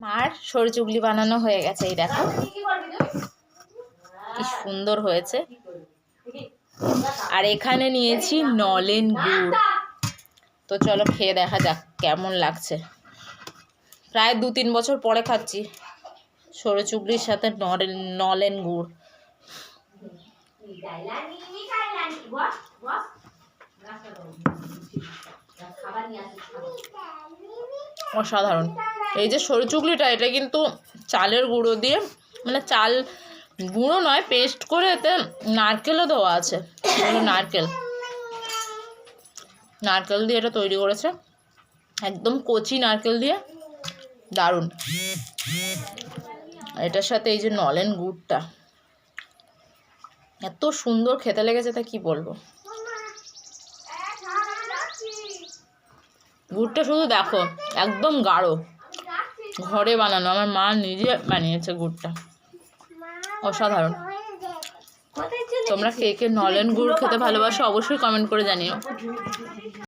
মার সরু চুগলি বানানো হয়ে গেছে, এই দেখো কি সুন্দর হয়েছে। আর এখানে নিয়েছি নলেন গুড়, তো চলো খেয়ে দেখা যাক কেমন লাগছে। প্রায় 2-3 বছর পরে খাচ্ছি সরু চুগলির সাথে নলেন গুড়। অসাধারণ। এই যে সরু চুগলিটা, এটা কিন্তু চালের গুঁড়ো দিয়ে, মানে চাল গুঁড়ো নয়, পেস্ট করে এতে নারকেলও দেওয়া আছে। নারকেল দিয়ে এটা তৈরি করেছে, একদম কচি নারকেল দিয়ে, দারুণ। এটার সাথে এই যে নলেন গুড়টা এত সুন্দর খেতে লেগেছে, তা কি বলবো। গুড়টা শুধু দেখো একদম গাঢ়, ঘরে বানানো, আমার মা নিজে বানিয়েছে গুড়টা, অসাধারণ। তোমরা কে কে নলেন গুড় খেতে ভালোবাসো অবশ্যই কমেন্ট করে জানিও।